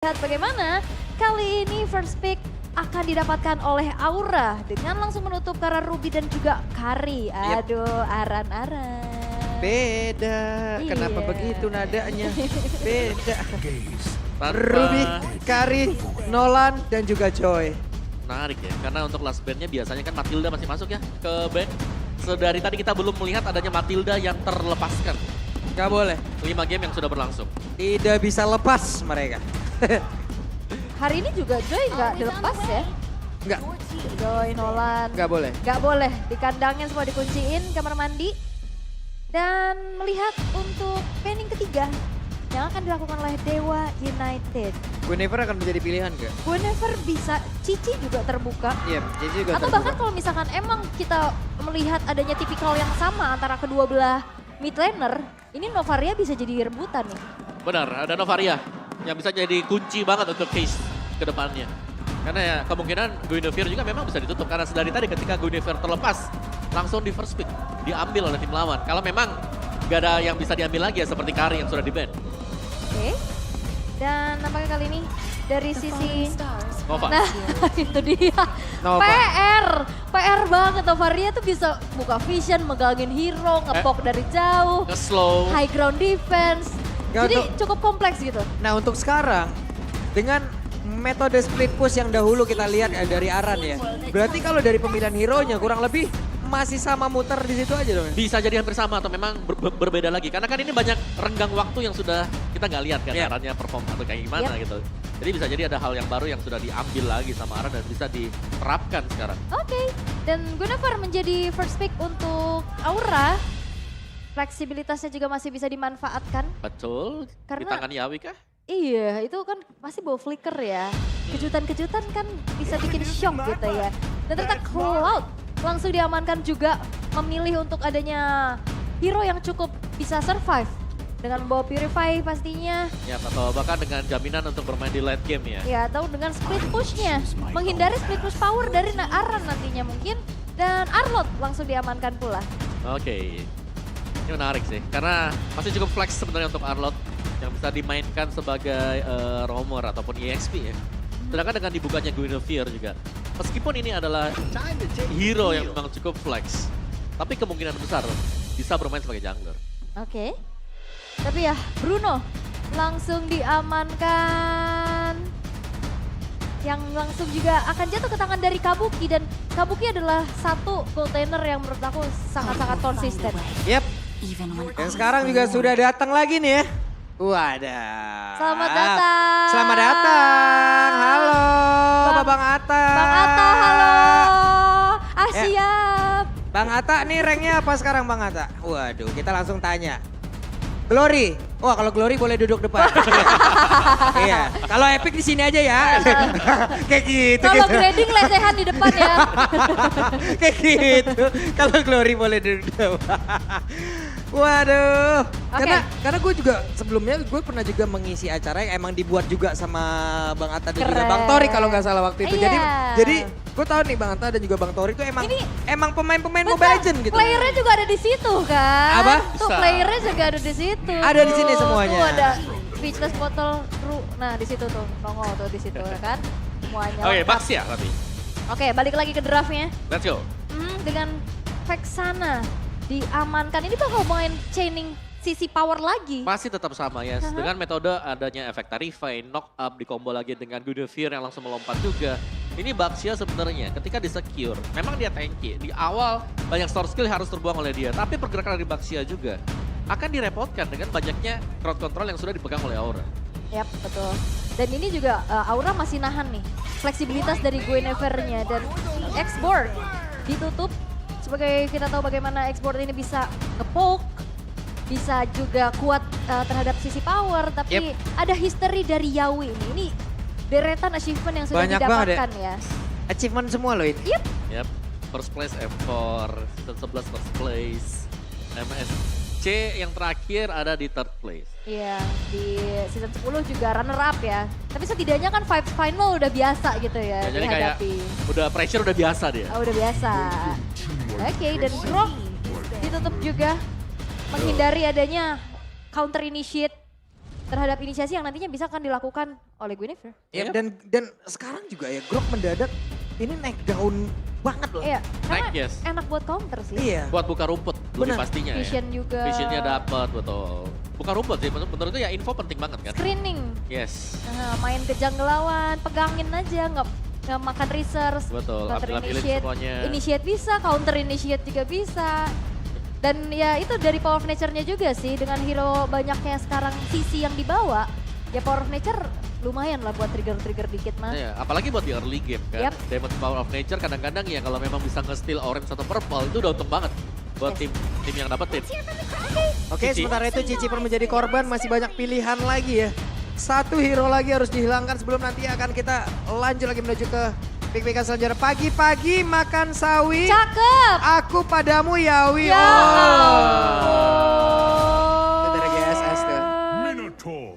lihat bagaimana kali ini first pick akan didapatkan oleh Aura dengan langsung menutup karena Ruby dan juga Kari. Aduh, Aran-aran. Beda, kenapa Iya. begitu nadanya? Beda. Tanpa Ruby, Kari, Nolan, dan juga Joy. menarik ya, karena untuk last bandnya biasanya kan Matilda masih masuk ya ke band. So dari tadi kita belum melihat adanya Matilda yang terlepaskan. Gak boleh, 5 game yang sudah berlangsung. tidak bisa lepas mereka. Hari ini juga Joy nggak dilepas ya. Enggak, Joy, Nolan. nggak boleh. Nggak boleh, di kandangnya semua dikunciin, kamar mandi. Dan melihat untuk pending ketiga yang akan dilakukan oleh Dewa United. Guinevere akan menjadi pilihan gak? Guinevere bisa, Cici juga terbuka. Iya, jadi juga Atau bahkan kalau misalkan emang kita melihat adanya tipikal yang sama antara kedua belah mid laner, ini Novaria bisa jadi rebutan nih. Benar, ada Novaria yang bisa jadi kunci banget untuk case ke depannya. Karena ya kemungkinan Guinevere juga memang bisa ditutup. Karena dari tadi ketika Guinevere terlepas, langsung di first pick diambil oleh tim lawan. Kalau memang gak ada yang bisa diambil lagi ya seperti Kari yang sudah di-ban. Oke. Dan nampaknya kali ini dari sisi... Nova. Nah, itu dia. Nova. PR banget. Novaria tuh bisa buka vision, megangin hero, ngepok dari jauh, Nge-slow. high ground defense. Nggak, Jadi untuk- cukup kompleks gitu. Nah untuk sekarang, dengan metode split push yang dahulu kita lihat dari Aran ya. Berarti kalau dari pemilihan hero-nya kurang lebih masih sama muter di situ aja dong. Bisa jadi hampir sama atau memang berbeda lagi. Karena kan ini banyak renggang waktu yang sudah kita nggak lihat kan Iya. caranya perform atau kayak gimana gitu. Jadi bisa jadi ada hal yang baru yang sudah diambil lagi sama Aran dan bisa diterapkan sekarang. Oke. Dan Guinevere menjadi first pick untuk Aura. Fleksibilitasnya juga masih bisa dimanfaatkan. Betul. Karena- Di tangan Yawi kah? Iya, itu kan masih bawa flicker ya. Kejutan-kejutan kan bisa bikin shock gitu ya. Dan ternyata Cloud langsung diamankan juga memilih untuk adanya hero yang cukup bisa survive. Dengan membawa Purify pastinya, Ya, atau bahkan dengan jaminan untuk bermain di late game ya. ya atau dengan split pushnya. Menghindari split push power dari Aran nantinya mungkin. Dan Arlott langsung diamankan pula. Oke. Ini menarik sih, karena masih cukup flex sebenarnya untuk Arlott yang bisa dimainkan sebagai roamer ataupun EXP ya. Sedangkan dengan dibukanya Guinevere juga, meskipun ini adalah hero yang memang cukup flex, tapi kemungkinan besar bisa bermain sebagai jungler. Oke. Tapi ya Bruno langsung diamankan. Yang langsung juga akan jatuh ke tangan dari Kabuki. Dan Kabuki adalah satu goaltender yang menurut aku sangat-sangat konsisten. Yep, yang sekarang juga sudah datang lagi nih ya. Wadah. Selamat datang. Selamat datang. Halo, Bang Atta. Bang Atta, halo. Ah Ya. siap. Bang Atta nih ranknya apa sekarang Bang Atta? Waduh, kita langsung tanya. Glory. Wah, kalau Glory boleh duduk depan. Iya. Kalau Epic di sini aja ya. Kayak gitu. Kalau gitu. grading lesehan di depan ya. Kayak gitu. Kalau Glory boleh duduk depan. Waduh. Oke. Karena gue juga sebelumnya gue pernah juga mengisi acara yang emang dibuat juga sama Bang Atta dan juga Keren. Bang Tori kalau nggak salah waktu itu. Iya. Jadi gue tahu nih Bang Atta dan juga Bang Tori itu emang pemain-pemain Mobile Legends gitu. Playernya juga ada di situ kan. Apa? Tuh Bisa. playernya juga ada di situ. Ada di sini semuanya. Tuh ada speechless bottle ru. Nah di situ tuh nongol tuh di situ kan. Semuanya. Oke, lengkap. Bax ya tapi. Oke, balik lagi ke draftnya. Let's go. Dengan Vexana diamankan. Ini bakal main chaining sisi power lagi. Masih tetap sama ya, dengan metode adanya efek Tarify, knock up, dikombo lagi dengan Guinevere yang langsung melompat juga. Ini Baxia sebenarnya ketika di-secure, memang dia tanky. Di awal banyak store skill harus terbuang oleh dia, tapi pergerakan dari Baxia juga akan direpotkan dengan banyaknya crowd control yang sudah dipegang oleh Aura. Yap, betul. Dan ini juga Aura masih nahan nih. Fleksibilitas dari Guinevere-nya dan X-Board ditutup. Sebagai kita tahu bagaimana X-Board ini bisa nge-poke, bisa juga kuat terhadap sisi power, tapi ada history dari Yawi ini. Ini deretan achievement yang sudah Banyak banget didapatkan ya. Achievement semua loh ini. Yap, first place M4, season 11 first place, MSC yang terakhir ada di third place. Iya, di season 10 juga runner up ya. Tapi setidaknya kan vibes final udah biasa gitu ya, Ya, jadi kayak dihadapi. udah pressure udah biasa dia. Oh, udah biasa. Oke, dan Grok ditutup juga menghindari adanya counter initiate terhadap inisiasi yang nantinya bisa akan dilakukan oleh Guinevere. Ya, dan sekarang juga ya Grok mendadak ini naik daun banget loh. Iya, karena Yes. enak buat counter sih. Iya. Buat buka rumput, Glori Benar. pastinya Vision ya. juga. Visionnya dapat, betul. Buka rumput sih, menurut itu ya info penting banget kan. Screening, Yes, main ke jungle lawan, pegangin aja, nggak makan resource. betul. Counter Ambil elite initiate, semuanya. initiate bisa, counter initiate juga bisa. Dan ya itu dari power of nature-nya juga sih, dengan hero banyaknya sekarang sisi yang dibawa, ya power of nature lumayan lah buat trigger-trigger dikit mah. Ya, apalagi buat di early game kan. Yap. Demon Power of Nature kadang-kadang ya kalau memang bisa nge-steal orange atau purple itu udah untung banget buat Yes. tim yang dapetin. Oke, Cici. sementara itu Cici pun menjadi korban, masih banyak pilihan lagi ya. Satu hero lagi harus dihilangkan sebelum nanti akan kita lanjut lagi menuju ke pick-pickan selanjutnya. Pagi-pagi makan sawi, Cakep! aku padamu Yawi. Ya Itu dari GSS tuh. Minotaur.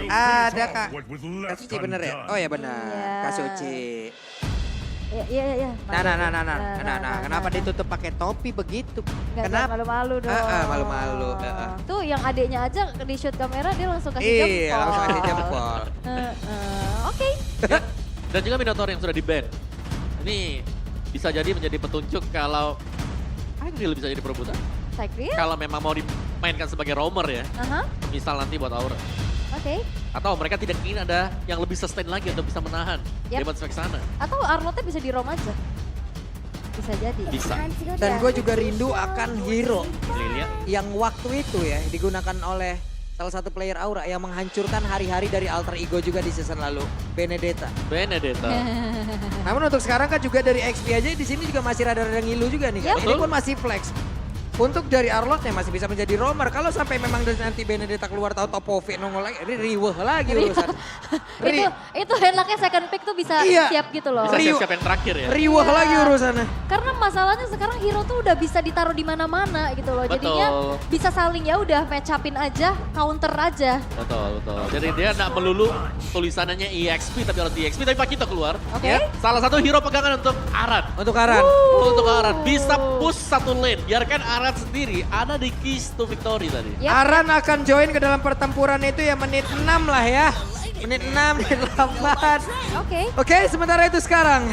Ada Kak. What was Kak left Suci bener ya? undone. Oh ya benar, Iya. Kak Suci. Iya. Nah, kenapa ditutup pakai topi begitu? Nggak, Kenapa? malu-malu dong. Malu-malu. Tuh yang adiknya aja di shoot kamera dia langsung kasih Iya, jempol. langsung kasih jempol. Oke. Dan juga Minotaur yang sudah di-ban. Ini bisa jadi menjadi petunjuk kalau Angel bisa jadi perebutan. Cycling. Kalau memang mau dimainkan sebagai roamer ya. Aha. Misal nanti buat Aura. Oke. Atau mereka tidak ingin ada yang lebih sustain lagi untuk bisa menahan Yap. Demon Spec sana. Atau Arnoldnya bisa di rom aja. Bisa jadi. Bisa. Dan gue juga rindu akan hero Lilia. yang waktu itu ya digunakan oleh salah satu player Aura yang menghancurkan hari-hari dari alter ego juga di season lalu, Benedetta. Benedetta. Namun untuk sekarang kan juga dari XP aja di sini juga masih rada-rada ngilu juga nih kan. Yap. Ini pun masih flex. Untuk dari Arlotnya masih bisa menjadi roamer. Kalau sampai memang nanti Benedetta keluar tahu Topovi nongol lagi, ini riweh lagi urusan. itu enaknya second pick tuh bisa Iya. siap gitu loh. Bisa Rio. siap-siap yang terakhir ya. Riweh Iya. lagi urusannya. Karena masalahnya sekarang hero tuh udah bisa ditaruh di mana-mana gitu loh. Jadinya Betul. bisa saling ya udah match upin aja, counter aja. Betul. Jadi dia nggak melulu tulisannya EXP tapi harus EXP tapi Pak kita keluar. Oke. Ya, salah satu hero pegangan untuk Aran. Untuk Aran. Untuk Aran bisa push satu lane. Biarkan Aran sendiri ada di keys to victory tadi. Yap. Aran akan join ke dalam pertempuran itu ya menit 6 lah ya. Menit 6, menit 8. Oke. Oke, sementara itu sekarang.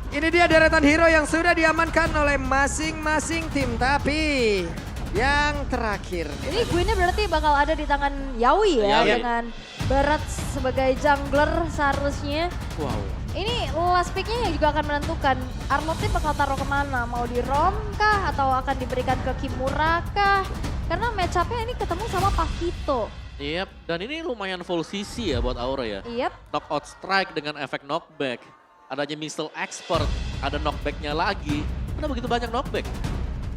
Ini dia deretan hero yang sudah diamankan oleh masing-masing tim. Tapi yang terakhir. Ini Gwynnya berarti bakal ada di tangan Yawi ya, Yawi. dengan Barat sebagai jungler seharusnya. Wow. Ini last picknya yang juga akan menentukan Arnoldnya bakal taruh kemana, mau di Rom kah atau akan diberikan ke Kimura kah? Karena match up-nya ini ketemu sama Pakito. Yep, dan ini lumayan full CC ya buat Aura ya. Yep. Knockout strike dengan efek knockback. Adanya missile expert, ada knockbacknya lagi. Ada begitu banyak knockback.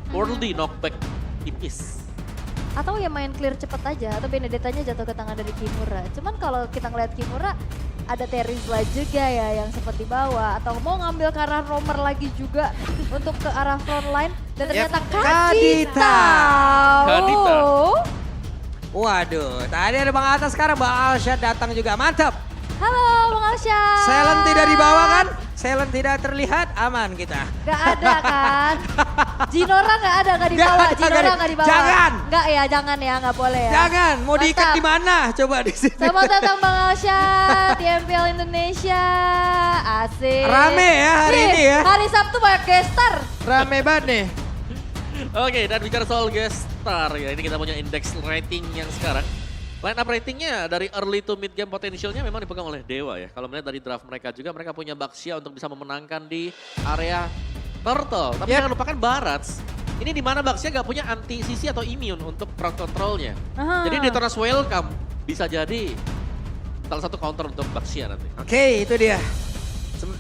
Worldy knockback tipis. Atau ya main clear cepet aja, atau Benedettanya jatuh ke tangan dari Kimura. Cuman kalau kita ngeliat Kimura, ada Terizla juga ya yang sempat dibawa. Atau mau ngambil ke arah roamer lagi juga untuk ke arah front line. Dan ternyata Kadita. Kadita. Waduh, tadi ada Bang Atas, sekarang Bang Alshad datang juga. Mantap. Halo Bang Alshad. Silent tidak dibawa kan? Silent tidak terlihat, aman kita. Gak ada kan? Jinora gak ada, gak dibawa. Nggak ada, Jinora nggak ada. gak dibawa. Jangan. Gak ya, jangan ya, gak boleh ya. Jangan, mau diikat Mantap. di mana? Coba di sini. Selamat datang Bang Alshad di MPL Indonesia. Asik. Rame ya hari Nih, ini ya. Hari Sabtu banyak gestar. Rame banget nih. Oke, dan bicara soal guest star ya, ini kita punya indeks rating yang sekarang. Line up ratingnya dari early to mid game potentialnya memang dipegang oleh Dewa ya. Kalau melihat dari draft mereka juga, mereka punya Baxia untuk bisa memenangkan di area Turtle. Tapi Yep. jangan lupakan Barats. Ini di mana Baxia gak punya anti CC atau immune untuk crowd controlnya. Aha. Jadi Detonas Welcome bisa jadi salah satu counter untuk Baxia nanti. Oke, itu dia.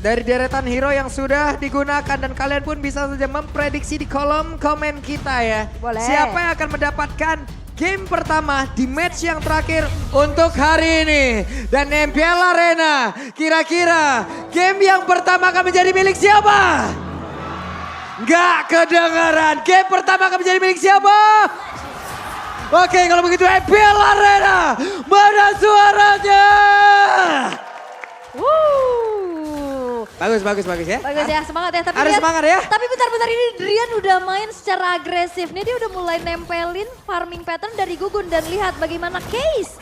Dari deretan hero yang sudah digunakan dan kalian pun bisa saja memprediksi di kolom komen kita ya. Boleh. Siapa yang akan mendapatkan game pertama di match yang terakhir untuk hari ini. Dan MPL Arena, kira-kira game yang pertama akan menjadi milik siapa? Nggak kedengaran. Game pertama akan menjadi milik siapa? Oke, kalau begitu MPL Arena, mana suaranya? Bagus ya. Bagus ya, semangat ya. Tapi Harus lihat- semangat ya. Tapi bentar-bentar ini Drian udah main secara agresif. Nih dia udah mulai nempelin farming pattern dari Gugun. Dan lihat bagaimana Case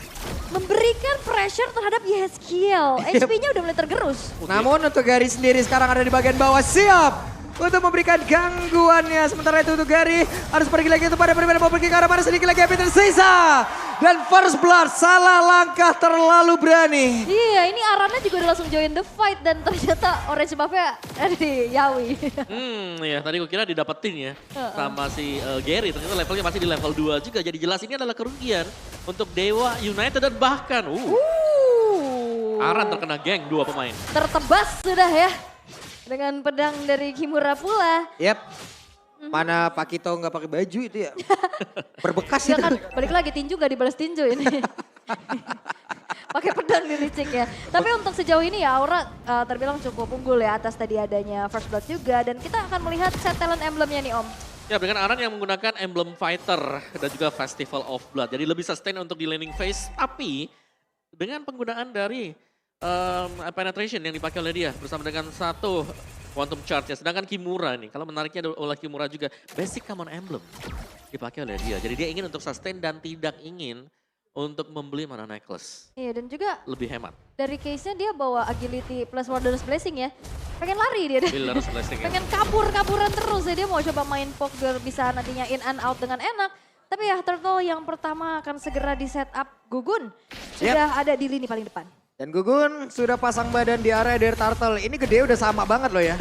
memberikan pressure terhadap Yeskiel. HP-nya udah mulai tergerus. Namun untuk Gary sendiri sekarang ada di bagian bawah, siap untuk memberikan gangguannya. Sementara itu untuk Gary harus pergi lagi untuk pada berbeda, mau pergi ke arah mana, sedikit lagi HP tersisa. Dan first blood, salah langkah terlalu berani. Iya, ini Arannya juga udah langsung join the fight dan ternyata orange buff-nya ada di Yawi. Ya tadi gue kira didapetin ya sama si Gary, ternyata levelnya masih di level 2 juga. Jadi jelas ini adalah kerugian untuk Dewa United dan bahkan Aran terkena geng 2 pemain. Tertebas sudah ya dengan pedang dari Kimura pula. Yap. Mana Pak Kito nggak pakai baju itu ya? Berbekas Ya itu. kan, balik lagi tinju gak dibalas tinju ini. Pakai pedang di licik ya. Tapi untuk sejauh ini ya Aura terbilang cukup unggul ya atas tadi adanya first blood juga. Dan kita akan melihat set talent emblemnya nih Om. Ya dengan Aran yang menggunakan emblem fighter dan juga Festival of Blood. Jadi lebih sustain untuk di laning phase. Tapi dengan penggunaan dari penetration yang dipakai oleh dia bersama dengan satu quantum charge ya. Sedangkan Kimura nih, kalau menariknya oleh Kimura juga basic common emblem dipakai oleh dia. Jadi dia ingin untuk sustain dan tidak ingin untuk membeli mana necklace. Iya dan juga Lebih hemat. dari case-nya dia bawa agility plus Warder's Blessing ya. Pengen lari dia. Builder's Blessing ya. Pengen kabur-kaburan terus ya. Dia mau coba main poke biar bisa nantinya in and out dengan enak. Tapi ya Turtle yang pertama akan segera di setup Gugun. Sudah ada di lini paling depan. Dan Gugun sudah pasang badan di area dari Turtle. Ini gede udah sama banget loh ya.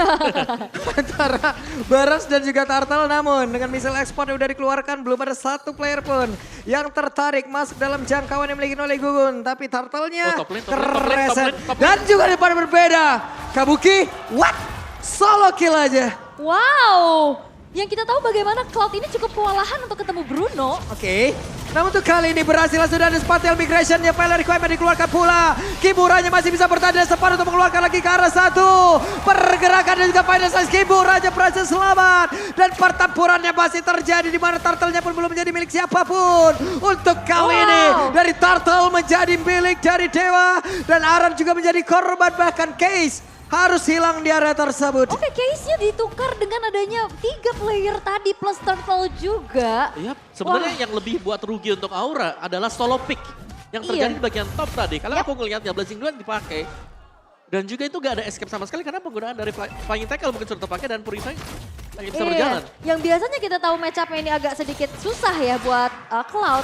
Antara Baras dan juga Turtle, namun dengan missile export yang udah dikeluarkan belum ada satu player pun yang tertarik masuk dalam jangkauan yang dimiliki oleh Gugun. Tapi Turtle-nya top lane. kereset. Dan juga di depan berbeda. Kabuki, what? Solo kill aja. Wow, yang kita tahu bagaimana Cloud ini cukup kewalahan untuk ketemu Bruno. Oke. Namun untuk kali ini berhasil sudah ada spatial migration yang Pillar Requirement dikeluarkan pula. Kimuranya masih bisa bertahan dan sempat untuk mengeluarkan lagi ke arah satu. Pergerakan dan juga final size Kimuranya berhasil selamat. Dan pertempurannya masih terjadi di mana Turtle-nya pun belum menjadi milik siapapun. Untuk kali ini dari Turtle menjadi milik dari Dewa. Dan Aran juga menjadi korban, bahkan Case harus hilang di area tersebut. Oke, case-nya ditukar dengan adanya 3 player tadi plus Turtle juga. Iya, sebenarnya yang lebih buat rugi untuk Aura adalah solo pick yang terjadi di bagian top tadi. Kalau aku ngelihatnya Blazing Duel dipakai dan juga itu gak ada escape sama sekali karena penggunaan dari Flying Tackle mungkin sudah terpakai dan Purify lagi bisa berjalan. Yang biasanya kita tahu match up-nya ini agak sedikit susah ya buat Cloud.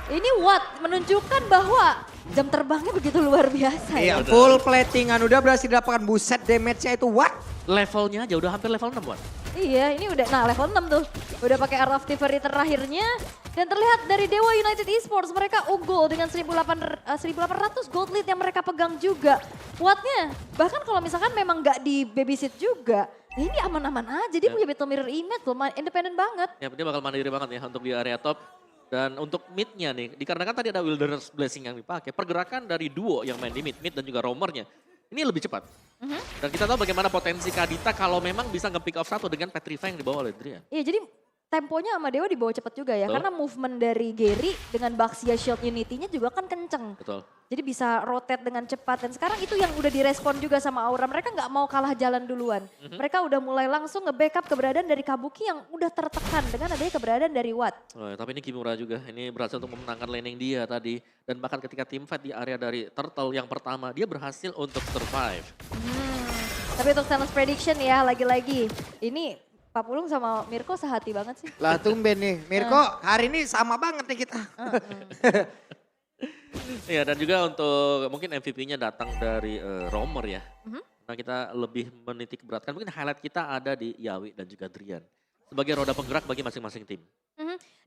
Ini Watt menunjukkan bahwa jam terbangnya begitu luar biasa ya. Iya, full platingan udah berhasil didapatkan, buset damage-nya itu what? Levelnya aja udah hampir level 6 buat. Iya, ini udah level 6 tuh. Udah pakai Art of Thievery terakhirnya. Dan terlihat dari Dewa United Esports mereka unggul dengan 1.800 gold lead yang mereka pegang juga. Wattnya bahkan kalau misalkan memang nggak di babysit juga, ini aman-aman aja. Dia punya battle mirror image loh, independen banget. Ya dia bakal mandiri banget ya untuk di area top. Dan untuk mid-nya nih, dikarenakan tadi ada Wilderness Blessing yang dipakai, pergerakan dari duo yang main di mid dan juga roamernya, ini lebih cepat. Dan kita tahu bagaimana potensi Kadita kalau memang bisa nge-pick off satu dengan Petrify yang dibawa oleh Drian. Iya, jadi temponya sama Dewa dibawa cepat juga ya. Betul. Karena movement dari Gary dengan Baxia Shield Unity-nya juga kan kenceng. Betul. Jadi bisa rotate dengan cepat. Dan sekarang itu yang udah direspon juga sama Aura. Mereka nggak mau kalah jalan duluan. Mereka udah mulai langsung nge-backup keberadaan dari Kabuki yang udah tertekan dengan adanya keberadaan dari Watt. Oh, tapi ini Kimura juga, ini berhasil untuk memenangkan laning dia tadi. Dan bahkan ketika teamfight di area dari Turtle yang pertama, dia berhasil untuk survive. Tapi untuk Silence Prediction ya, lagi-lagi. Ini Pak Pulung sama Mirko sehati banget sih. Lah tumben nih, Mirko hari ini sama banget nih kita. Iya dan juga untuk mungkin MVP-nya datang dari Roamer ya. Nah kita lebih menitik beratkan, mungkin highlight kita ada di Yawi dan juga Drian. Sebagai roda penggerak bagi masing-masing tim.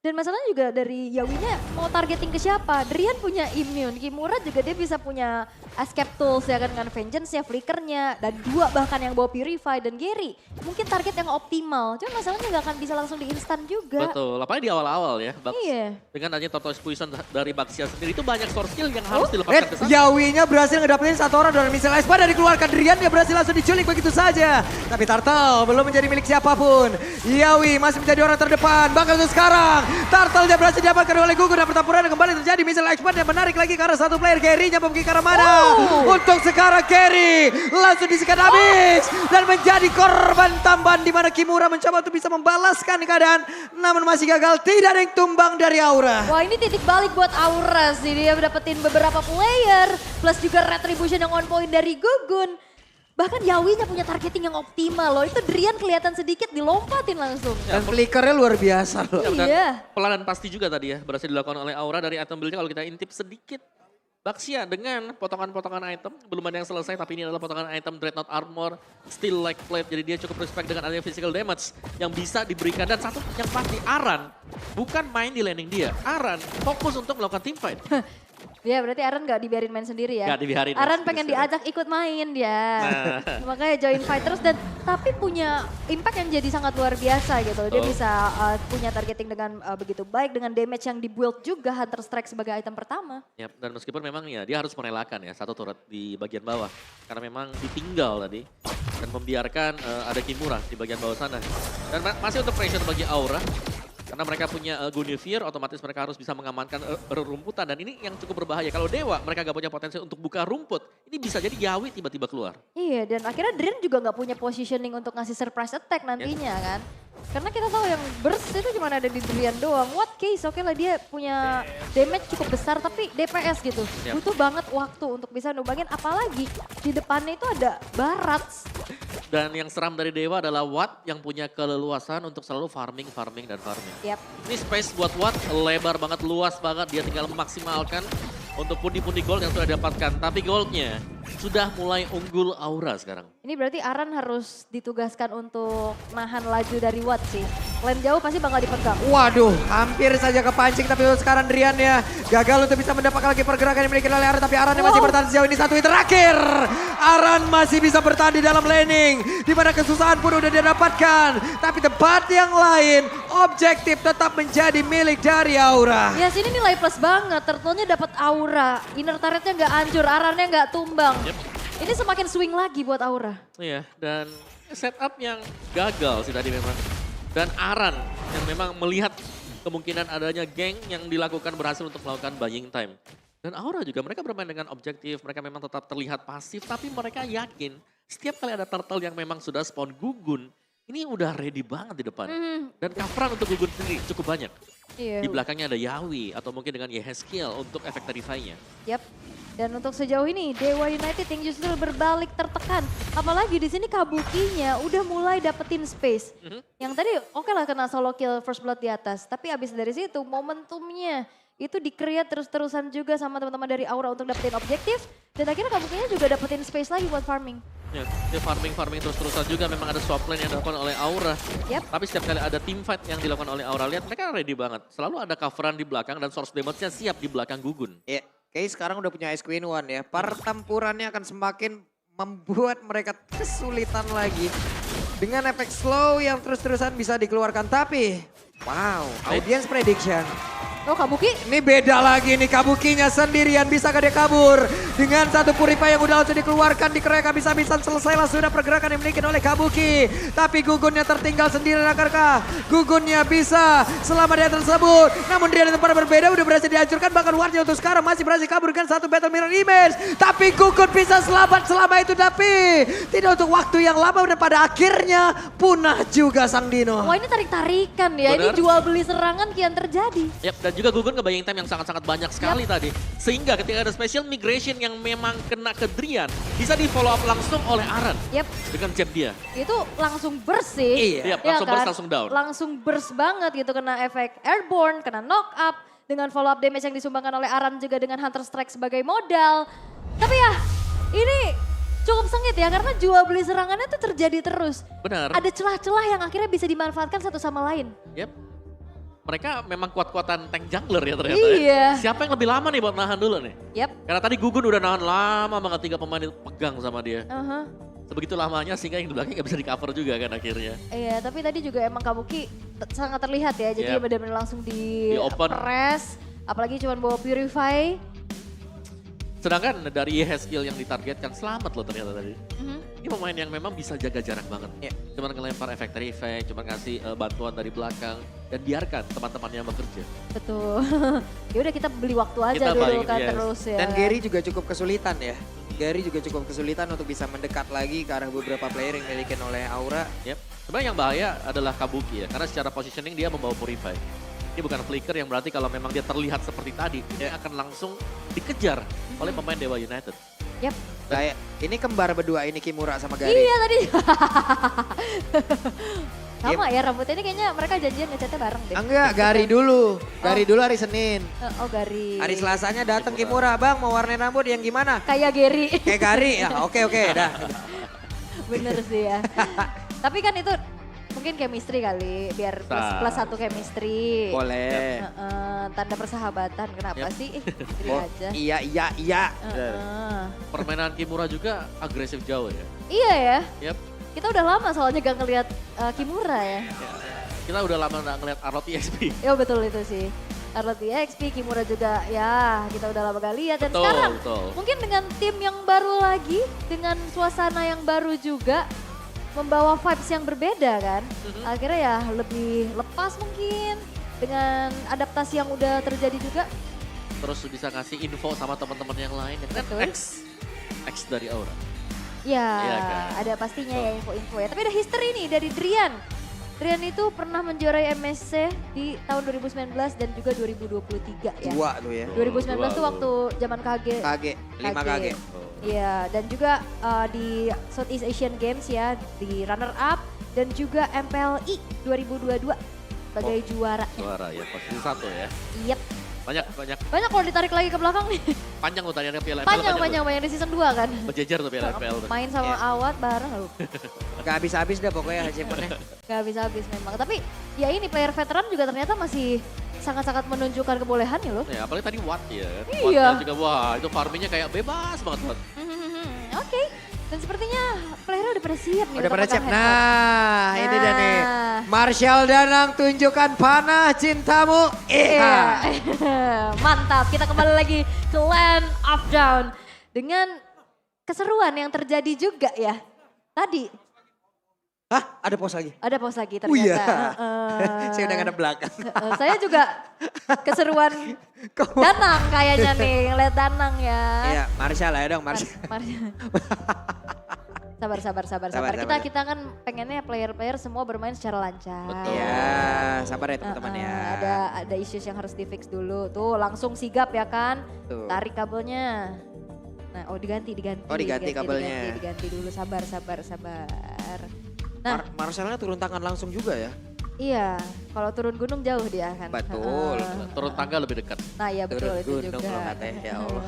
Dan masalahnya juga dari Yawinya mau targeting ke siapa? Drian punya immune, Kimura juga dia bisa punya escape tools ya kan dengan vengeance-nya, flickernya, dan 2 bahkan yang bawa Purify dan Gary. Mungkin target yang optimal, cuma masalahnya nggak akan bisa langsung di instan juga. Betul, apalagi di awal-awal ya. Iya. Dengan adanya Tortoise Poison dari Baxia sendiri itu banyak source skill yang harus dilepaskan ke sana. Yawinya berhasil ngedapetin satu orang dari missile Espa dari dikeluarkan Drian, dia berhasil langsung diculik begitu saja. Tapi Turtle belum menjadi milik siapapun. Yawi masih menjadi orang terdepan, bahkan untuk sekarang Turtle-nya berhasil didapatkan oleh Gugun dan pertempuran kembali terjadi. Missile expert yang menarik lagi ke arah satu player. Gary-nya pergi ke arah mana? Untuk sekarang Gary langsung disikat habis. Dan menjadi korban tambahan di mana Kimura mencoba untuk bisa membalaskan keadaan. Namun masih gagal, tidak ada yang tumbang dari Aura. Wah ini titik balik buat Aura sih. Dia dapetin beberapa player. Plus juga retribution yang on point dari Gugun. Bahkan Yawinya punya targeting yang optimal loh. Itu Drian kelihatan sedikit dilompatin langsung. Dan flickernya luar biasa loh. Dan Iya. pelan dan pasti juga tadi ya berhasil dilakukan oleh Aura dari item build-nya. Kalau kita intip sedikit. Baxia dengan potongan-potongan item, belum ada yang selesai tapi ini adalah potongan item Dreadnought Armor, Steel Like Plate, jadi dia cukup respect dengan adanya physical damage yang bisa diberikan. Dan satu yang pasti Aran bukan main di laning dia, Aran fokus untuk melakukan team fight. Ya berarti Aran gak dibiarin main sendiri ya? Nggak dibiarin. Aran pengen diajak ikut main dia. Makanya join fight terus dan tapi punya impact yang jadi sangat luar biasa gitu. Dia bisa punya targeting dengan begitu baik dengan damage yang di-build juga Hunter Strike sebagai item pertama. Ya, dan meskipun memang ya dia harus merelakan ya satu turret di bagian bawah. Karena memang ditinggal tadi dan membiarkan ada Kimura di bagian bawah sana. Dan masih untuk pressure bagi Aura. Karena mereka punya Guinevere, otomatis mereka harus bisa mengamankan rumputan. Dan ini yang cukup berbahaya. Kalau Dewa, mereka gak punya potensi untuk buka rumput. Ini bisa jadi Yawi tiba-tiba keluar. Iya dan akhirnya Drian juga gak punya positioning untuk ngasih surprise attack nantinya kan. Karena kita tahu yang burst itu cuma ada di Drian doang. What case, oke lah dia punya damage cukup besar tapi DPS gitu. Yep. Butuh banget waktu untuk bisa numbangin apalagi di depannya itu ada Barats. Dan yang seram dari Dewa adalah Watt yang punya keleluasan untuk selalu farming. Yap. Ini space buat Watt lebar banget, luas banget. Dia tinggal memaksimalkan untuk pundi-pundi gold yang sudah didapatkan. Tapi goldnya sudah mulai unggul Aura sekarang. Ini berarti Aran harus ditugaskan untuk nahan laju dari Watt sih. Lane jauh pasti bakal dipegang. Waduh, hampir saja kepancing tapi sekarang Drian ya gagal untuk bisa mendapatkan lagi pergerakan yang dimiliki oleh Aran. Tapi Aran masih bertahan sejauh ini satu hit terakhir. Aran masih bisa bertahan di dalam laning. Di mana kesusahan pun udah didapatkan. Tapi tempat yang lain, objektif tetap menjadi milik dari Aura. Ya sini nilai plus banget, turtle-nya dapat Aura. Inner turret-nya nggak hancur, Arannya nggak tumbang. Yep. Ini semakin swing lagi buat Aura. Iya, dan setup yang gagal sih tadi memang. Dan Aran yang memang melihat kemungkinan adanya geng yang dilakukan berhasil untuk melakukan buying time. Dan Aura juga mereka bermain dengan objektif, mereka memang tetap terlihat pasif, tapi mereka yakin setiap kali ada turtle yang memang sudah spawn Gugun, ini udah ready banget di depan. Dan coveran untuk Gugun sendiri cukup banyak. Iya. Di belakangnya ada Yawi atau mungkin dengan Yehezkiel untuk efek terrify-nya. Yap. Dan untuk sejauh ini Dewa United yang justru berbalik tertekan. Apalagi di sini Kabukinya udah mulai dapetin space. Yang tadi oke lah kena solo kill first blood di atas. Tapi abis dari situ momentumnya itu di-create terus-terusan juga sama teman-teman dari Aura untuk dapetin objektif. Dan akhirnya Kabukinya juga dapetin space lagi buat farming. Ya, dia farming terus-terusan juga memang ada swap lane yang dilakukan oleh Aura. Yep. Tapi setiap kali ada team fight yang dilakukan oleh Aura, lihat mereka ready banget. Selalu ada coveran di belakang dan source damage-nya siap di belakang Gugun. Ya, kayak sekarang udah punya Ice Queen One ya. Pertempurannya akan semakin membuat mereka kesulitan lagi. Dengan efek slow yang terus-terusan bisa dikeluarkan. Tapi, wow, audience prediction. Oh Kabuki? Ini beda lagi nih Kabukinya sendirian, bisakah dia kabur? Dengan satu Purify yang udah langsung dikeluarkan, dikerek habis-habisan, selesailah sudah pergerakan yang dimiliki oleh Kabuki. Tapi Gugunnya tertinggal sendiri, akankah Gugunnya bisa selama dia tersebut? Namun dia di tempat berbeda udah berhasil dihancurkan, bahkan Wardnya untuk sekarang masih berhasil kabur dengan satu Battle Mirror Image. Tapi Gugun bisa selamat selama itu, tapi tidak untuk waktu yang lama dan pada akhirnya punah juga Sang Dino. Wah ini tarik-tarikan ya, Bener. ini jual beli serangan kian terjadi. Yap, dan juga Gugun ngebayang time yang sangat-sangat banyak sekali tadi. Sehingga ketika ada special migration yang memang kena ke Drian, bisa di follow up langsung oleh Aran. Yap, Dengan jab dia. itu langsung burst sih. Iya. Yap, langsung burst, langsung down. Langsung burst banget gitu, kena efek airborne, kena knock up. Dengan follow up damage yang disumbangkan oleh Aran juga dengan Hunter Strike sebagai modal. Tapi ya, ini cukup sengit ya karena jual beli serangannya tuh terjadi terus. Benar. Ada celah-celah yang akhirnya bisa dimanfaatkan satu sama lain. Yap. Mereka memang kuat-kuatan tank jungler ya ternyata. Iya. Ya. Siapa yang lebih lama nih buat nahan dulu nih? Yap. Karena tadi Gugun udah nahan lama banget 3 pemain itu pegang sama dia. Aha. Sebegitu lamanya sehingga yang di belakang gak bisa di cover juga kan akhirnya. Iya, tapi tadi juga emang Kabuki sangat terlihat ya. Jadi Yep. benar-benar langsung di Di open. press. Apalagi cuma bawa Purify. Sedangkan dari skill yang ditargetkan selamat loh ternyata tadi. Mhm. Ini pemain yang memang bisa jaga jarak banget. Iya. Cuman ngelempar efek dari efek, cuman ngasih bantuan dari belakang. Dan biarkan teman-temannya bekerja. Betul. Ya udah kita beli waktu aja Kita dulu balik, kan yes. terus ya. Dan kan? Gary juga cukup kesulitan ya. Gary juga cukup kesulitan untuk bisa mendekat lagi ke arah beberapa player yang dimiliki oleh Aura. Yep. Sebenarnya yang bahaya adalah Kabuki ya, karena secara positioning dia membawa Purify. Ini bukan flicker yang berarti kalau memang dia terlihat seperti tadi, dia akan langsung dikejar oleh pemain Dewa United. Yap. Kayak ini kembar berdua ini Kimura sama Gary. Iya tadi. Sama ya rambutnya ini kayaknya mereka janjian ngechatnya bareng deh. Enggak, Gary dulu. Gary dulu hari Senin. Oh Gary. Hari Selasanya datang Kimura, Bang mau warnain rambut yang gimana? Kayak Gary. Kayak Gary, ya oke dah. Bener sih ya. Tapi kan itu mungkin chemistry kali, biar plus satu chemistry. Boleh. Tanda persahabatan, kenapa Yap. sih? Chemistry Oh, aja. iya. Permainan Kimura juga agresif jauh ya. Iya ya, Yep. kita udah lama soalnya gak ngeliat Kimura ya. Kita udah lama nggak ngeliat Arlot EXP. Ya betul itu sih. Arlot EXP, Kimura juga ya kita udah lama gak lihat. Dan Betul, sekarang betul. mungkin dengan tim yang baru lagi, dengan suasana yang baru juga, membawa vibes yang berbeda kan. Akhirnya ya lebih lepas mungkin dengan adaptasi yang udah terjadi juga. Terus bisa ngasih info sama teman-teman yang lain. Dan Betul. X dari Aura. Ya, Iya kan? ada pastinya ya info-info ya. Tapi ada history nih dari Drian. Drian itu pernah menjuarai MSC di tahun 2019 dan juga 2023 ya. Dua tuh ya. 2019 tuh Dua, waktu zaman KG. KG, 5 KG. Iya, dan juga di Southeast Asian Games ya, di runner up dan juga MPLI 2022 sebagai juara. Suara ya, posisi 1 ya. Yep. Banyak. Banyak kalau ditarik lagi ke belakang nih. Panjang tuh tariannya Piala MPL. Panjang di season 2 kan. Berjejer tuh Piala MPL tuh. Main sama Iya. Awat bareng lu. Gak habis-habis dah pokoknya achievementnya. Gak habis-habis memang. Tapi ya ini player veteran juga ternyata masih sangat-sangat menunjukkan kebolehannya loh. Ya, apalagi tadi Watt ya. Iya. Watt juga wah itu farmingnya kayak bebas banget Watt. Oke. Dan sepertinya playernya udah pada siap nih. Udah untuk pada pegang siap. headset. Nah, ini dia nih. Nah. Marshall Danang tunjukkan panah cintamu. Iya. Mantap, kita kembali lagi ke Land of Down. Dengan keseruan yang terjadi juga ya. Tadi Hah, ada pos lagi? ada pos lagi Oh iya. ternyata. Saya udah ngadep belakang. Saya juga keseruan Danang kayaknya nih, ngeliat Danang ya. Iya, Marshall ya dong, Marshall. Sabar. Kita kan pengennya player-player semua bermain secara lancar. Betul. Iya, sabar ya teman-teman ya. Ada issues yang harus di fix dulu. Tuh langsung sigap ya kan. Tuh. Tarik kabelnya. Nah, diganti. Oh, diganti kabelnya. Diganti dulu, sabar. Nah, Marshallnya turun tangan langsung juga ya. iya, kalau turun gunung jauh dia kan. Betul. Turun tangga lebih dekat. Nah, iya betul Turun itu gunung juga. loh katanya, ya Allah.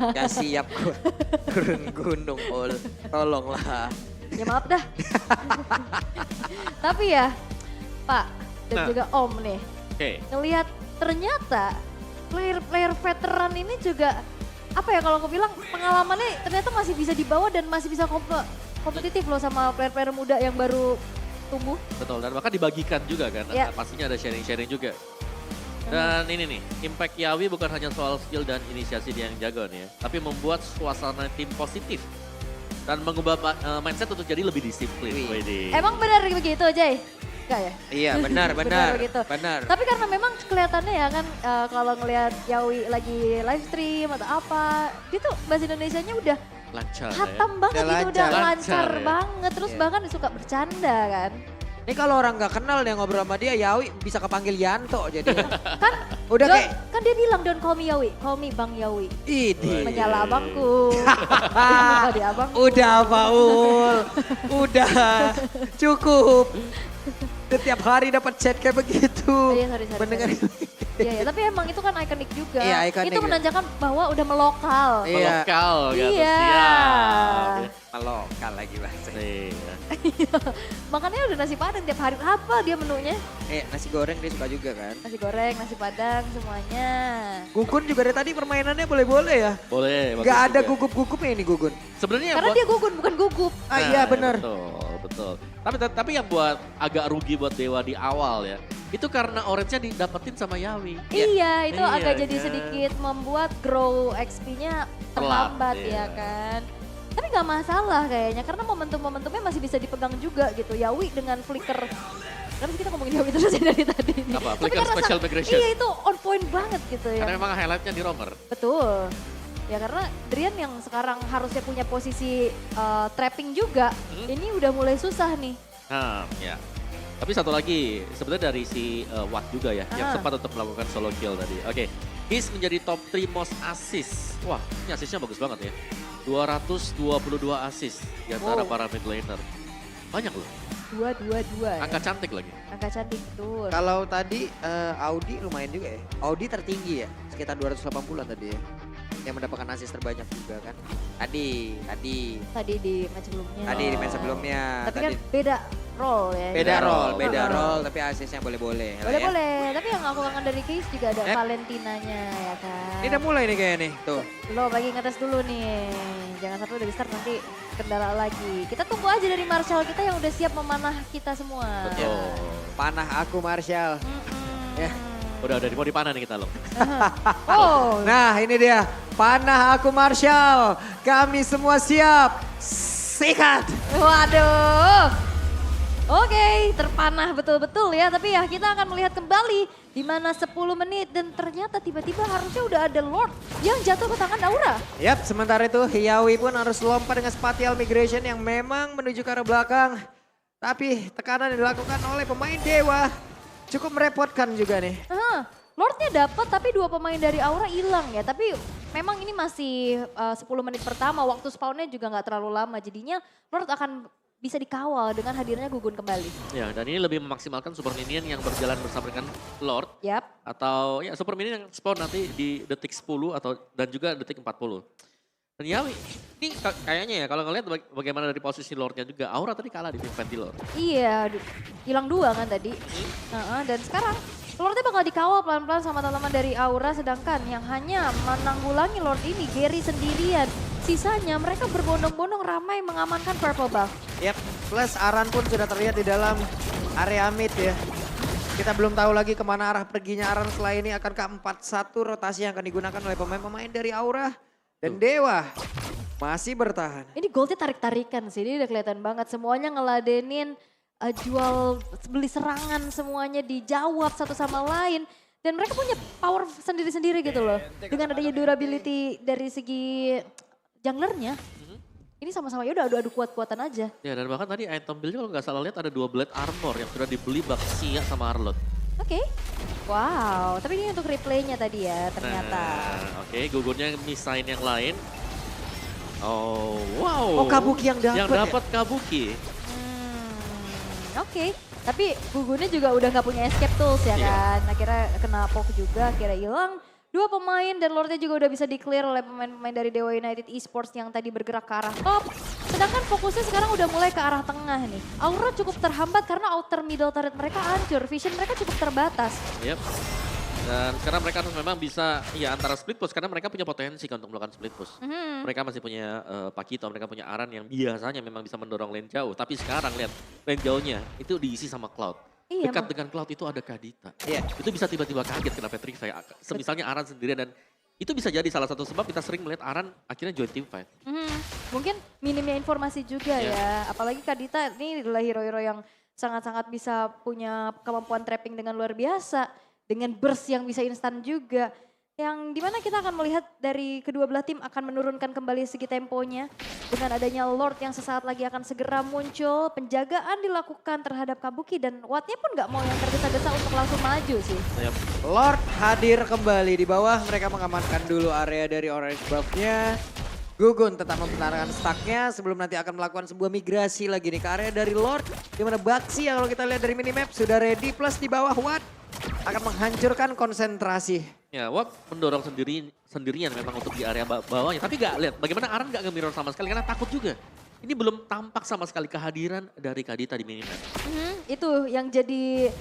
Gak siap gue. Turun gunung, Ol. Tolonglah. Ya maaf dah. Tapi ya, Pak dan Nah. juga Om nih, Oke. ngelihat ternyata player-player veteran ini juga apa ya kalau aku bilang pengalamannya ternyata masih bisa dibawa dan masih bisa kompetitif loh sama player-player muda yang baru tumbuh. Betul, dan bahkan dibagikan juga kan. Ya. Pastinya ada sharing-sharing juga. Dan ini nih, impact Yawi bukan hanya soal skill dan inisiasi dia yang jago nih ya. Tapi membuat suasana tim positif. Dan mengubah mindset untuk jadi lebih disiplin. Wih. Widih. Emang benar begitu Jay? Enggak ya? Iya, benar. begitu. Benar. Tapi karena memang kelihatannya ya kan kalau ngelihat Yawi lagi live stream atau apa, dia tuh bahasa Indonesianya udah Lancar ya. hatam banget Udah gitu, udah lancar. lancar Lancar ya. banget. Terus Iya. bahkan suka bercanda kan. Ini kalau orang gak kenal dia ngobrol sama dia, Yawi bisa kepanggil Yanto jadi. Kan Udah Don- kayak, kan dia bilang don't call me Yawi, call me Bang Yawi. ini. Menyala abangku. Dia di abangku. Udah Paul, udah cukup. Setiap hari dapat chat kayak begitu. Iya, sorry. Mendengar. Iya, ya, tapi emang itu kan ikonik juga. Iya, ikonik Itu ya. menandakan bahwa udah melokal. Iya. Lokal gitu. Iya. Siap. Lokal lagi bahasa. Iya. Makanya udah nasi padang tiap hari apa dia menunya. Nasi goreng dia suka juga kan. Nasi goreng, nasi padang, semuanya. Gugun juga dari tadi permainannya boleh-boleh ya. Boleh. bagus Gak ada juga. gugup-gugupnya ini Gugun. Sebenarnya Karena buat- dia gugun, bukan gugup. Ah iya benar. Betul. Tapi yang buat agak rugi buat Dewa di awal ya. Itu karena orange-nya didapetin sama Yawi. Iya, itu Iya, agak jadi kan? sedikit membuat grow XP-nya terlambat Telat, ya iya. kan. Tapi nggak masalah kayaknya karena momentum-momentumnya masih bisa dipegang juga gitu. Yawi dengan flicker. Karena kita ngomongin Yawi terus ya dari tadi. Apa? Tapi Flicker karena special migration. Iya itu on point banget gitu ya. Karena memang highlight-nya di roamer. Betul. Ya karena Drian yang sekarang harusnya punya posisi trapping juga, ini udah mulai susah nih. Nah, ya. Tapi satu lagi, sebenarnya dari si Watt juga ya, yang Ah. sempat untuk melakukan solo kill tadi. Oke, His menjadi top 3 most assist. Wah, ini assistnya bagus banget ya. 222 assist di antara Wow. para mid laner. Banyak loh, 2-2-2 ya. angka cantik lagi. Angka cantik betul. Kalau tadi Audi lumayan juga ya. Audi tertinggi ya, sekitar 280-an tadi ya. Yang mendapatkan assist terbanyak juga kan. Tadi. Tadi di match sebelumnya. Tadi di match sebelumnya. Tapi kan beda role ya. beda role, beda Ah. role tapi assistnya boleh-boleh. lah ya. Boleh-boleh, tapi yang aku kangen dari Case juga ada Yep. Valentinanya ya kan. Ini udah mulai nih kayaknya nih, tuh. Lo bagi ngetes dulu nih, jangan sampai udah di start nanti kendala lagi. Kita tunggu aja dari Marshall kita yang udah siap memanah kita semua. Betul. Panah aku Marshall. Mm-mm. Ya. Udah dipanah panah nih kita loh. Oh, Nah ini dia, panah aku Marshall. Kami semua siap. Sikat. waduh. Oke, terpanah betul-betul ya. Tapi ya kita akan melihat kembali di mana 10 menit dan ternyata tiba-tiba harusnya udah ada Lord yang jatuh ke tangan Aura. Yap, sementara itu Hiyawi pun harus lompat dengan spatial migration yang memang menuju ke arah belakang. Tapi tekanan yang dilakukan oleh pemain Dewa cukup merepotkan juga nih. Lordnya dapat tapi 2 pemain dari Aura hilang ya. Tapi memang ini masih 10 menit pertama, waktu spawnnya juga nggak terlalu lama. Jadinya Lord akan bisa dikawal dengan hadirnya Gugun kembali. Ya, dan ini lebih memaksimalkan super minion yang berjalan bersama dengan Lord. Yap. Atau ya super minion yang spawn nanti di detik 10 atau dan juga detik 40. Dan ya ini kayaknya ya kalau ngelihat bagaimana dari posisi Lordnya juga, Aura tadi kalah di Ventilator. Iya, hilang 2 kan tadi. Dan sekarang Lordnya bakal dikawal pelan-pelan sama teman-teman dari Aura, sedangkan yang hanya menanggulangi Lord ini Gary sendirian. Sisanya mereka berbondong-bondong ramai mengamankan purple buff. Yap, plus Aran pun sudah terlihat di dalam area mid ya. Kita belum tahu lagi kemana arah perginya Aran setelah ini. Akankah 4-1 rotasi yang akan digunakan oleh pemain-pemain dari Aura dan Dewa masih bertahan. Ini goldnya tarik-tarikan sih, ini udah kelihatan banget. Semuanya ngeladenin jual beli serangan, semuanya dijawab satu sama lain. Dan mereka punya power sendiri-sendiri gitu loh. Dengan adanya durability dari segi junglernya, ini sama-sama ya udah adu-adu kuat-kuatan aja. Ya dan bahkan tadi item build kalau nggak salah lihat ada 2 blade armor yang sudah dibeli Baxia sama Arlot. Oke. Wow, tapi ini untuk replaynya tadi ya ternyata. Nah, oke, gugurnya misain yang lain. Oh, wow. Oh, Kabuki yang dapet Yang ya? dapat Kabuki. Oke. Tapi Gugunnya juga udah nggak punya escape tools ya Iya. kan. Akhirnya kena poke juga, akhirnya hilang. 2 pemain dan Lordnya juga udah bisa di-clear oleh pemain-pemain dari Dewa United Esports yang tadi bergerak ke arah top. Sedangkan fokusnya sekarang udah mulai ke arah tengah nih. Aura cukup terhambat karena outer middle turret mereka hancur. Vision mereka cukup terbatas. Yep. Dan sekarang mereka harus memang bisa ya antara split push karena mereka punya potensi kan untuk melakukan split push. Mereka masih punya Pakito, mereka punya Aran yang biasanya memang bisa mendorong lane jauh. Tapi sekarang lihat lane jauhnya itu diisi sama Cloud. Iya, Dekat dengan Cloud itu ada Kadita. Iya. Itu bisa tiba-tiba kaget kena Petrify. Misalnya Aran sendirian dan itu bisa jadi salah satu sebab kita sering melihat Aran akhirnya join team fight. Mungkin minimnya informasi juga Iya. ya. Apalagi Kadita ini adalah hero-hero yang sangat-sangat bisa punya kemampuan trapping dengan luar biasa. Dengan burst yang bisa instan juga. Yang dimana kita akan melihat dari kedua belah tim akan menurunkan kembali segi temponya. Dengan adanya Lord yang sesaat lagi akan segera muncul. Penjagaan dilakukan terhadap Kabuki dan Wattnya pun gak mau yang tergesa-gesa untuk langsung maju sih. Yep. Lord hadir kembali di bawah. Mereka mengamankan dulu area dari orange buff-nya. Gugun tetap mempertahankan stacknya sebelum nanti akan melakukan sebuah migrasi lagi nih ke area dari Lord. Dimana Baxi yang kalau kita lihat dari minimap sudah ready plus di bawah Watt akan menghancurkan konsentrasi. Ya, Watt mendorong sendirian memang untuk di area bawahnya. Tapi gak lihat bagaimana Aran gak nge-mirror sama sekali karena takut juga. Ini belum tampak sama sekali kehadiran dari Kadita di minimap. Itu yang jadi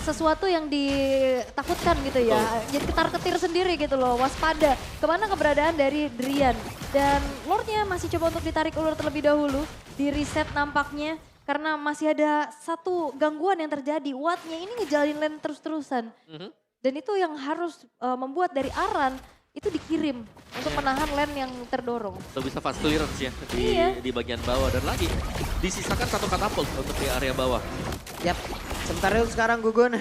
sesuatu yang ditakutkan gitu ya. Jadi ketar-ketir sendiri gitu loh, waspada. Kemana keberadaan dari Drian. Dan Lordnya masih coba untuk ditarik ulur terlebih dahulu. Di reset nampaknya. karena masih ada satu gangguan yang terjadi. Wattnya ini ngejalanin lane terus-terusan. Dan itu yang harus membuat dari Aran itu dikirim untuk menahan lane yang terdorong. Untuk bisa fast clearance ya di bagian bawah. Dan lagi disisakan satu katapult untuk di area bawah. Yap, sementara itu sekarang Gugun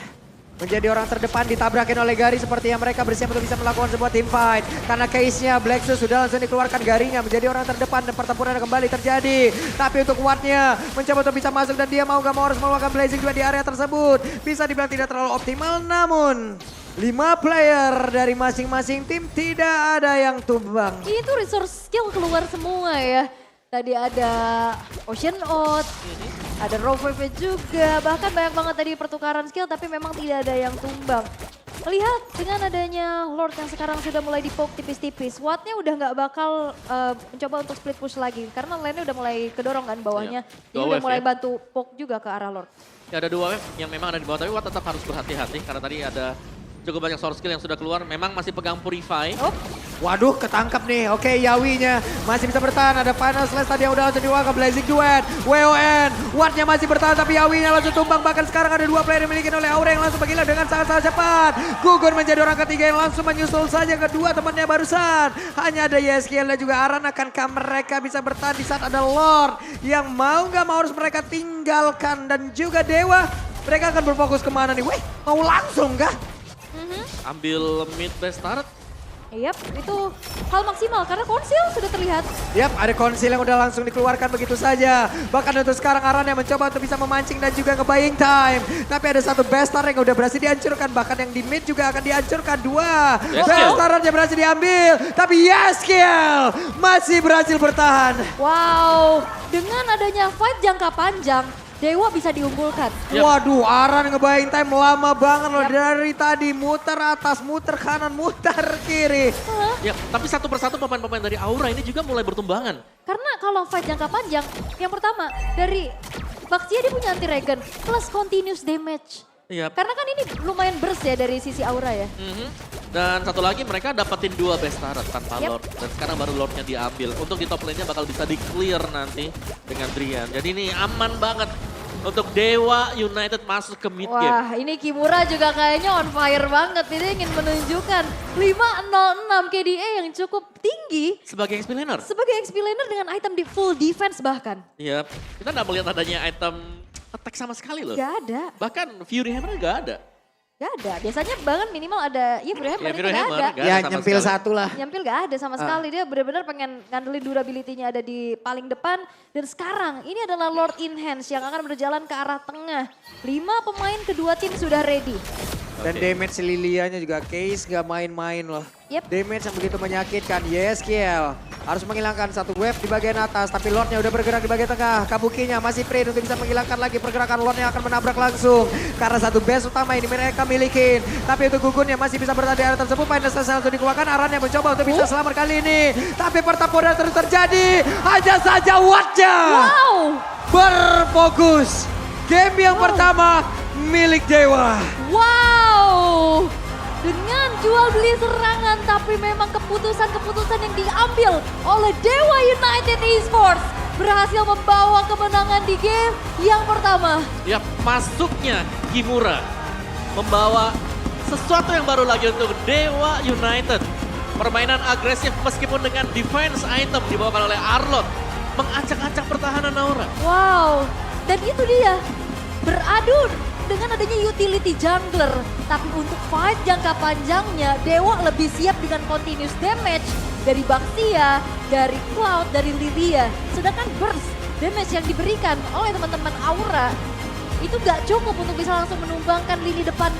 menjadi orang terdepan ditabrakin oleh Gary seperti yang mereka bersiap untuk bisa melakukan sebuah team fight. Karena case-nya Blacksus sudah langsung dikeluarkan Garynya menjadi orang terdepan dan pertempuran kembali terjadi. Tapi untuk Wattnya mencoba untuk bisa masuk dan dia mau gak mau harus melakukan blazing juga di area tersebut. Bisa dibilang tidak terlalu optimal namun 5 player dari masing-masing tim tidak ada yang tumbang. Itu resource skill keluar semua ya. Tadi ada Ocean Out, ada Rover juga, bahkan banyak banget tadi pertukaran skill tapi memang tidak ada yang tumbang. Lihat dengan adanya Lord yang sekarang sudah mulai dipoke tipis-tipis, Wattnya udah nggak bakal mencoba untuk split push lagi karena lane-nya udah mulai kedorong kan bawahnya. Iya. Jadi Dua udah wave mulai ya. bantu poke juga ke arah Lord. Ya ada 2 wave yang memang ada di bawah, tapi Watt tetap harus berhati-hati karena tadi ada cukup banyak source skill yang sudah keluar. Memang masih pegang Purify. Oh, Waduh, ketangkap nih. Oke, Yawinya masih bisa bertahan. Ada Final Slash tadi yang udah langsung diwakil Blazing Duet. WON, Wattnya masih bertahan tapi Yawinya langsung tumbang. Bahkan sekarang ada 2 player yang dimiliki oleh Aura yang langsung menghilang dengan sangat-sangat cepat. Gugun menjadi orang ketiga yang langsung menyusul saja kedua temannya barusan. Hanya ada YSKL dan juga Aran. Akankah mereka bisa bertahan di saat ada Lord yang mau gak mau harus mereka tinggalkan. Dan juga Dewa, mereka akan berfokus kemana nih? Weh, mau langsung kah? Ambil mid base turret. yap, itu hal maksimal karena konsil sudah terlihat. Yap, ada konsil yang udah langsung dikeluarkan begitu saja. Bahkan untuk sekarang Aran yang mencoba untuk bisa memancing dan juga nge-buying time. Tapi ada satu Bestar yang udah berhasil dihancurkan. Bahkan yang di mid juga akan dihancurkan. 2 Bestar yang berhasil diambil. Tapi Yeskiel masih berhasil bertahan. Wow, dengan adanya fight jangka panjang, Dewa bisa diunggulkan. Yap. Waduh, Aran nge-buying time lama banget loh. Dari tadi muter atas, muter kanan, muter kiri. Ya, tapi satu persatu pemain-pemain dari Aura ini juga mulai bertumbangan. Karena kalau fight jangka panjang, yang pertama dari Baxia dia punya anti regen plus continuous damage. Iya. Karena kan ini lumayan burst ya dari sisi Aura ya. Dan satu lagi mereka dapetin 2 best turret tanpa Yep. Lord. Dan sekarang baru Lordnya diambil. Untuk di top lane-nya bakal bisa di-clear nanti dengan Drian. Jadi ini aman banget untuk Dewa United masuk ke mid game. Wah, ini Kimura juga kayaknya on fire banget. Ini ingin menunjukkan 506 KDA yang cukup tinggi Sebagai XP laner. sebagai XP laner dengan item di full defense bahkan. Iya, kita nggak melihat adanya item attack sama sekali loh. Gak ada, Bahkan Fury Hammer nggak ada. gak ada. Biasanya bahkan minimal ada, iya Fury Hammer Ya, ini Fury gak Hammer ada. nggak Ya sama nyempil sekali. satu lah. Nyampil gak ada sama sekali. Dia benar-benar pengen ngandelin durability-nya ada di paling depan. Dan sekarang ini adalah Lord Enhance yang akan berjalan ke arah tengah. 5 pemain kedua tim sudah ready. Dan damage Lilianya juga Case gak main-main loh. Yep. Damage yang begitu menyakitkan. Yeskiel harus menghilangkan satu wave di bagian atas. Tapi Lordnya udah bergerak di bagian tengah. Kabukinya masih free untuk bisa menghilangkan lagi pergerakan Lordnya akan menabrak langsung. Karena satu base utama ini mereka milikin. Tapi untuk Gugunnya masih bisa bertahan di area tersebut. Final Slash langsung dikeluarkan. Aran yang mencoba untuk bisa selamat kali ini. Tapi pertempuran terus terjadi. Hanya saja Wattnya Wow! berfokus. Game yang pertama milik Dewa. Wow! Dengan jual beli serangan tapi memang keputusan-keputusan yang diambil oleh Dewa United Esports berhasil membawa kemenangan di game yang pertama. Ya, masuknya Kimura membawa sesuatu yang baru lagi untuk Dewa United. Permainan agresif meskipun dengan defense item dibawakan oleh Arlot. Mengacak-acak pertahanan Aura. Wow, dan itu dia beradu dengan adanya utility jungler. Tapi untuk fight jangka panjangnya Dewa lebih siap dengan continuous damage dari Baxia, dari Cloud, dari Lilia. Sedangkan burst damage yang diberikan oleh teman-teman Aura itu gak cukup untuk bisa langsung menumbangkan lini depan.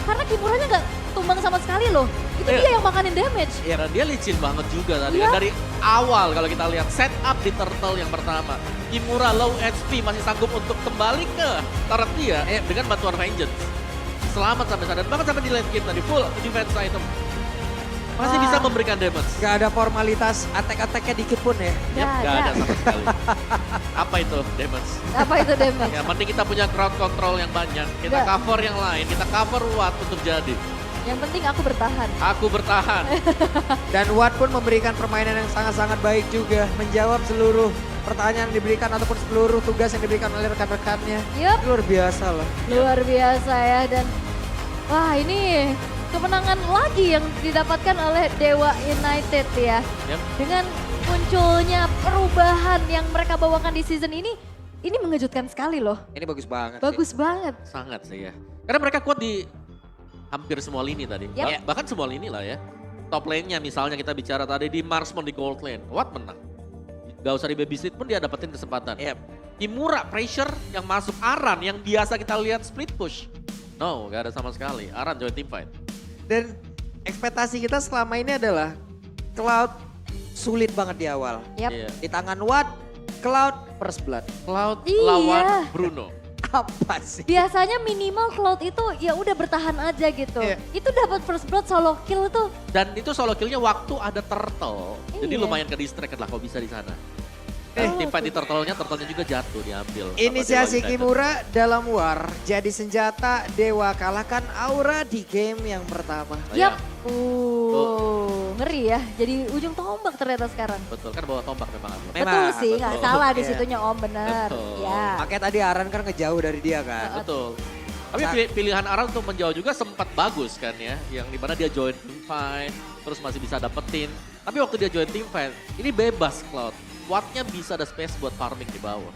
Karena Kimuranya gak tumbang sama sekali loh. Itu Iya. dia yang makanin damage. Ya, dan dia licin banget juga tadi. Iya. Dari awal kalau kita lihat setup di turtle yang pertama. Kimura low HP masih sanggup untuk kembali ke turret dia dengan bantuan Vengeance. Selamat sampai sana. Dan bahkan sampai di late game tadi full defense item. Masih Wah. bisa memberikan damage. Gak ada formalitas attack-attacknya dikit pun ya. Yap, Gak gak ada. ada sama sekali. Apa itu damage? Apa itu damage? Ya, mending kita punya crowd control yang banyak. Kita Nggak. cover yang lain. Kita cover Watt untuk jadi. Yang penting aku bertahan. Aku bertahan. Dan Watt pun memberikan permainan yang sangat-sangat baik juga. Menjawab seluruh pertanyaan yang diberikan ataupun seluruh tugas yang diberikan oleh rekan-rekannya. Yup. Luar biasa loh. Luar biasa ya dan wah ini kemenangan lagi yang didapatkan oleh Dewa United ya. Yep. Dengan munculnya perubahan yang mereka bawakan di season ini mengejutkan sekali loh. Ini bagus banget Bagus banget. Sangat sih ya. Karena mereka kuat di hampir semua lini tadi. Yep. Bahkan semua lini lah ya. Top lane-nya misalnya kita bicara tadi di Marsmon di gold lane. Watt menang. Gak usah di babysit pun dia dapetin kesempatan. Yep. Kimura pressure yang masuk Aran yang biasa kita lihat split push. No, gak ada sama sekali. Aran join team fight. Dan ekspektasi kita selama ini adalah Cloud sulit banget di awal. Yap. Iya. Di tangan Watt, Cloud first blood. Cloud Iya. lawan Bruno. Apa sih? Biasanya minimal Cloud itu ya udah bertahan aja gitu. Iya. Itu dapat first blood solo kill tuh. Dan itu solo killnya waktu ada turtle. Jadi Iya. lumayan ke distract lah kalau bisa di sana. Oh, Tim fight di turtle-nya juga jatuh diambil. sama Inisiasi Dewa United. Kimura dalam war jadi senjata Dewa kalahkan Aura di game yang pertama. Oh, iya. Yap. Ngeri ya. Jadi ujung tombak ternyata sekarang. Betul, kan bawa tombak memang. Arlo. Memang, Betul sih, nggak betul. salah di Iya. situnya Om bener. Betul. Ya. Makanya tadi Aran kan ngejauh dari dia kan. Betul. Tapi Sa- pilihan Aran untuk menjauh juga sempat bagus kan ya. Yang dimana dia join team fight, terus masih bisa dapetin. Tapi waktu dia join team fight, ini bebas Cloud. Wattnya bisa ada space buat farming di bawah.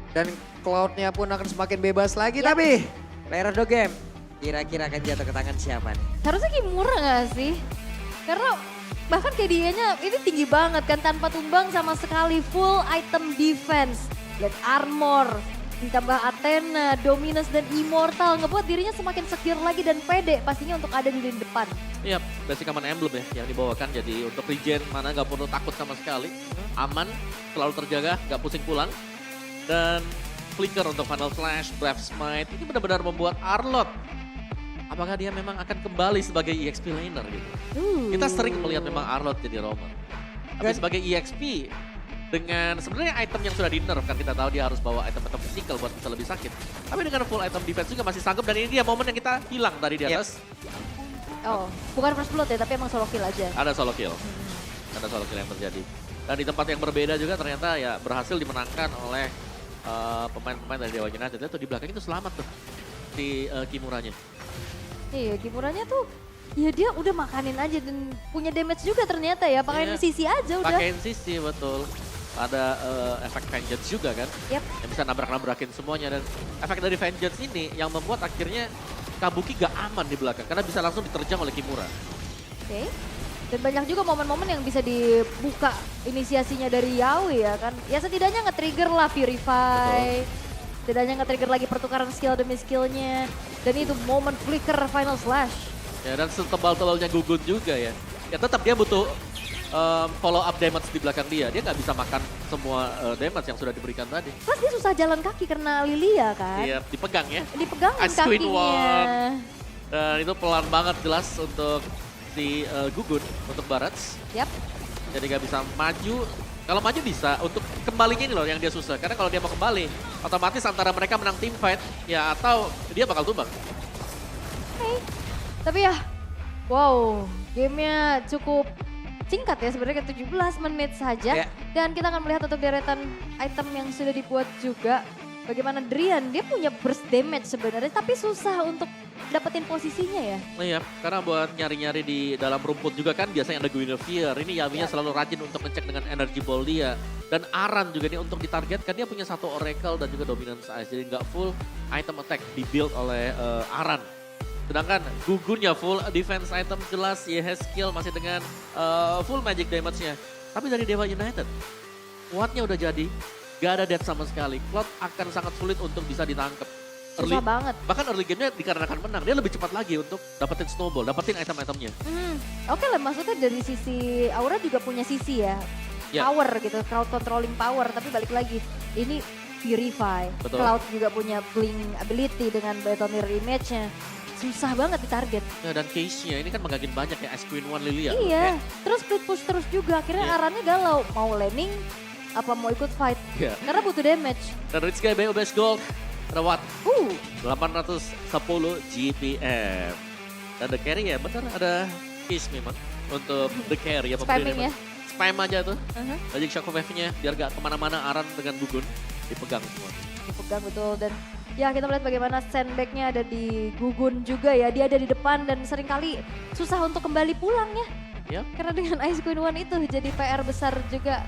Dan Cloud-nya pun akan semakin bebas lagi. Yap. Tapi player of the game kira-kira akan jatuh ke tangan siapa nih? Harusnya Kimura gak sih? Karena bahkan KDA-nya ini tinggi banget kan tanpa tumbang sama sekali, full item defense. Lihat armor, ditambah Athena, Dominus dan Immortal ngebuat dirinya semakin secure lagi dan pede pastinya untuk ada di lini depan. Iya, basic aman emblem ya yang dibawakan. Jadi untuk regen mana gak perlu takut sama sekali. Aman, selalu terjaga, gak pusing pulang. Dan flicker untuk Final Flash, Breath Smite. Ini benar-benar membuat Arlott. Apakah dia memang akan kembali sebagai EXP laner gitu? Kita sering melihat memang Arlott jadi roamer. Tapi Dan- sebagai EXP dengan sebenarnya item yang sudah di nerf kan kita tahu dia harus bawa item-item physical buat bisa lebih sakit. Tapi dengan full item defense juga masih sanggup dan ini dia momen yang kita hilang tadi di Yep. atas. Oh, bukan first blood ya, tapi emang solo kill aja. Ada solo kill. Ada solo kill yang terjadi. Dan di tempat yang berbeda juga ternyata ya berhasil dimenangkan oleh pemain-pemain dari Dewa United. Itu di belakang itu selamat tuh di Kimuranya. Iya, Kimuranya tuh ya dia udah makanin aja dan punya damage juga ternyata ya. Pakai Iya. sisi aja udah. Pakai sisi betul. Ada efek Vengeance juga kan. Yep. Yang bisa nabrak-nabrakin semuanya. Dan efek dari Vengeance ini yang membuat akhirnya Kabuki gak aman di belakang. Karena bisa langsung diterjang oleh Kimura. Oke. Dan banyak juga momen-momen yang bisa dibuka inisiasinya dari Yawi ya kan. Ya setidaknya nge-trigger lah Purify. Setidaknya nge-trigger lagi pertukaran skill demi skillnya. Dan itu momen flicker Final Slash. Ya dan setebal-tebalnya Gugun juga ya. Ya tetap dia butuh follow up damage di belakang dia. Dia nggak bisa makan semua damage yang sudah diberikan tadi. Plus dia susah jalan kaki karena Lilia kan. Iya, dipegang ya. Dipegangin Ice Queen kakinya. One. Dan itu pelan banget jelas untuk si Gugun, untuk Barats. Yap. Jadi nggak bisa maju. Kalau maju bisa, untuk kembalinya ini loh yang dia susah. Karena kalau dia mau kembali, otomatis antara mereka menang team fight, ya atau dia bakal tumbang. Oke. Tapi ya, wow, gamenya cukup singkat ya sebenarnya kayak 17 menit saja. Ya. Dan kita akan melihat untuk deretan item yang sudah dibuat juga. Bagaimana Drian, dia punya burst damage sebenarnya tapi susah untuk dapetin posisinya ya. Nah ya, karena buat nyari-nyari di dalam rumput juga kan biasanya ada Guinevere. Ini Yaminya selalu rajin untuk ngecek dengan energy ball dia. Dan Aran juga nih untuk ditargetkan dia punya satu Oracle dan juga Dominance Ice. Jadi nggak full item attack di-build oleh Aran. Sedangkan Gugunnya full defense item jelas, YH skill masih dengan full magic damage-nya. Tapi dari Dewa United, Wattnya udah jadi, gak ada death sama sekali. Cloud akan sangat sulit untuk bisa ditangkap. Susah banget. Bahkan early game-nya dikarenakan menang, dia lebih cepat lagi untuk dapetin snowball, dapetin item-itemnya. Oke lah, maksudnya dari sisi Aura juga punya sisi ya. Ya. Power gitu, crowd controlling power. Tapi balik lagi, ini Purify. Betul. Cloud juga punya blink ability dengan Battle Mirror Image-nya. Susah banget ditarget. Ya, dan case-nya ini kan menggagin banyak ya, Ice Queen One Lilia. Iya, terus split push terus juga. Akhirnya Iya. Arannya galau. Mau laning, apa mau ikut fight. Iya. Karena butuh damage. Dan Rich Guy BO Best Gold, ada Watt, 'Wuh, 810 GPM. Dan the carry ya benar ada case memang untuk the carry ya spamming ya. spam aja tuh. Uh-huh. Magic Shockwave-nya biar gak kemana-mana Aran dengan Gugun dipegang semua. Dipegang betul dan ya kita melihat bagaimana sandbag-nya ada di Gugun juga ya. Dia ada di depan dan seringkali susah untuk kembali pulang ya. Ya. Karena dengan Ice Queen One itu jadi PR besar juga